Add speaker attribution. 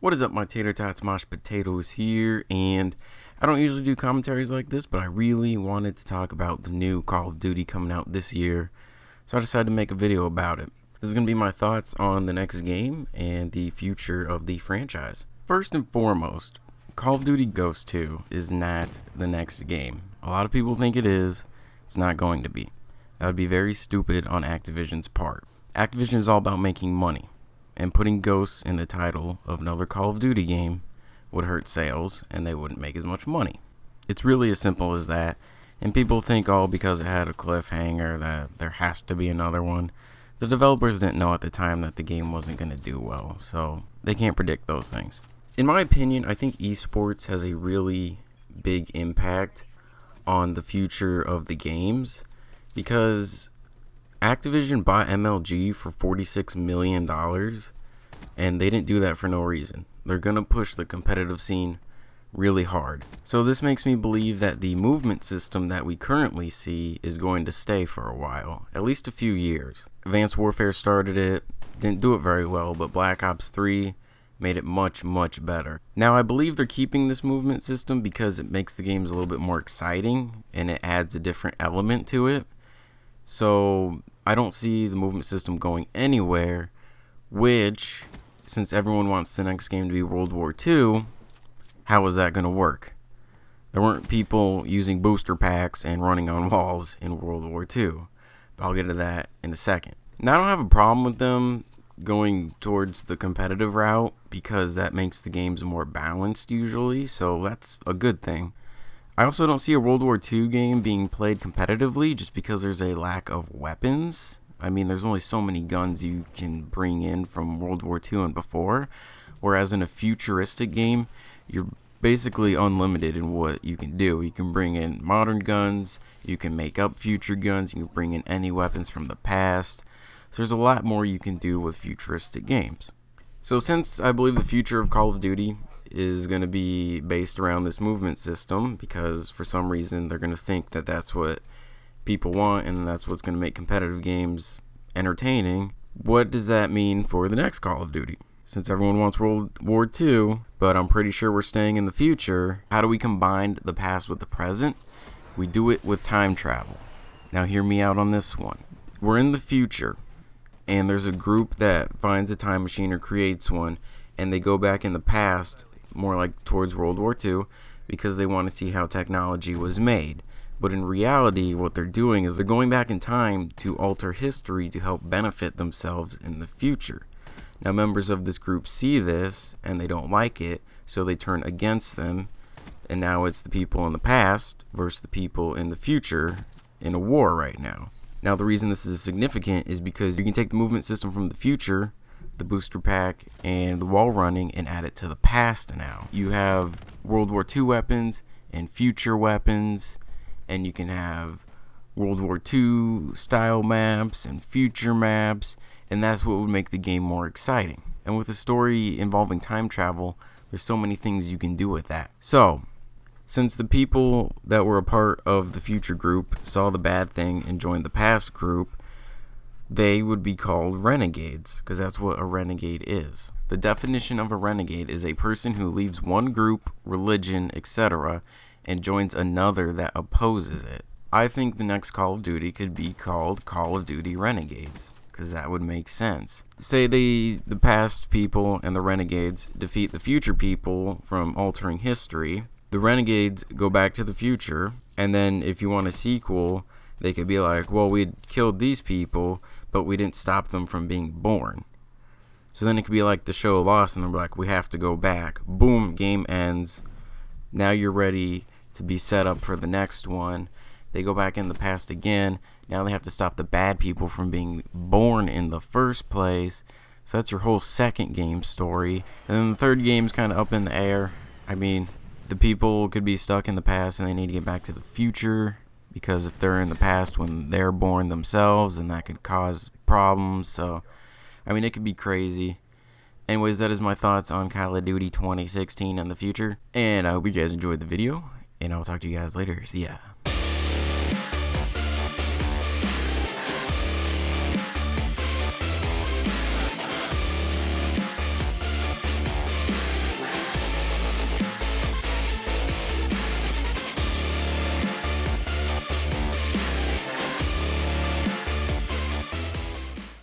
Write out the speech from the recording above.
Speaker 1: What is up, my tater tots? Mosh Potatoes here, and I don't usually do commentaries like this, but I really wanted to talk about the new Call of Duty coming out this year, so I decided to make a video about it. This is going to be my thoughts on the next game and the future of the franchise. First and foremost, Call of Duty Ghost 2 is not the next game. A lot of people think it is. It's not going to be. That would be very stupid on Activision's part. Activision is all about making money, and putting Ghosts in the title of another Call of Duty game would hurt sales, and they wouldn't make as much money. It's really as simple as that, and people think, oh, because it had a cliffhanger that there has to be another one. The developers didn't know at the time that the game wasn't going to do well, so they can't predict those things. In my opinion, I think esports has a really big impact on the future of the games, because Activision bought MLG for $46 million, and they didn't do that for no reason. They're going to push the competitive scene really hard. So this makes me believe that the movement system that we currently see is going to stay for a while, at least a few years. Advanced Warfare started it, didn't do it very well, but Black Ops 3 made it much, much better. Now, I believe they're keeping this movement system because it makes the games a little bit more exciting, and it adds a different element to it. So I don't see the movement system going anywhere, which, since everyone wants the next game to be World War II, how is that going to work? There weren't people using booster packs and running on walls in World War II, but I'll get to that in a second. Now, I don't have a problem with them going towards the competitive route because that makes the games more balanced usually, so that's a good thing. I also don't see a World War II game being played competitively just because there's a lack of weapons. I mean, there's only so many guns you can bring in from World War II and before, whereas in a futuristic game, you're basically unlimited in what you can do. You can bring in modern guns, you can make up future guns, you can bring in any weapons from the past. So there's a lot more you can do with futuristic games. So since I believe the future of Call of Duty is going to be based around this movement system, because for some reason they're going to think that that's what people want and that's what's going to make competitive games entertaining, what does that mean for the next Call of Duty? Since everyone wants World War II, but I'm pretty sure we're staying in the future, how do we combine the past with the present? We do it with time travel. Now hear me out on this one. We're in the future, and there's a group that finds a time machine or creates one, and they go back in the past, more like towards World War II, because they want to see how technology was made. But in reality, what they're doing is they're going back in time to alter history to help benefit themselves in the future. Now, members of this group see this, and they don't like it, so they turn against them, and now it's the people in the past versus the people in the future in a war right now. Now, the reason this is significant is because you can take the movement system from the future, the booster pack, and the wall running, and add it to the past now. You have World War II weapons and future weapons, and you can have World War II style maps and future maps, and that's what would make the game more exciting. And with a story involving time travel, there's so many things you can do with that. So, since the people that were a part of the future group saw the bad thing and joined the past group, they would be called renegades, because that's what a renegade is. The definition of a renegade is a person who leaves one group, religion, etc., and joins another that opposes it. I think the next Call of Duty could be called Call of Duty Renegades, because that would make sense. Say the past people and the renegades defeat the future people from altering history. The renegades go back to the future, and then if you want a sequel, they could be like, well, we killed these people, but we didn't stop them from being born. So then it could be like the show Lost, and they're like, we have to go back. Boom, game ends. Now you're ready to be set up for the next one. They go back in the past again. Now they have to stop the bad people from being born in the first place. So that's your whole second game story. And then the third game's kind of up in the air. I mean, the people could be stuck in the past and they need to get back to the future, because if they're in the past when they're born themselves, then that could cause problems. So, I mean, it could be crazy. Anyways, that is my thoughts on Call of Duty 2016 and the future. And I hope you guys enjoyed the video, and I'll talk to you guys later. See ya.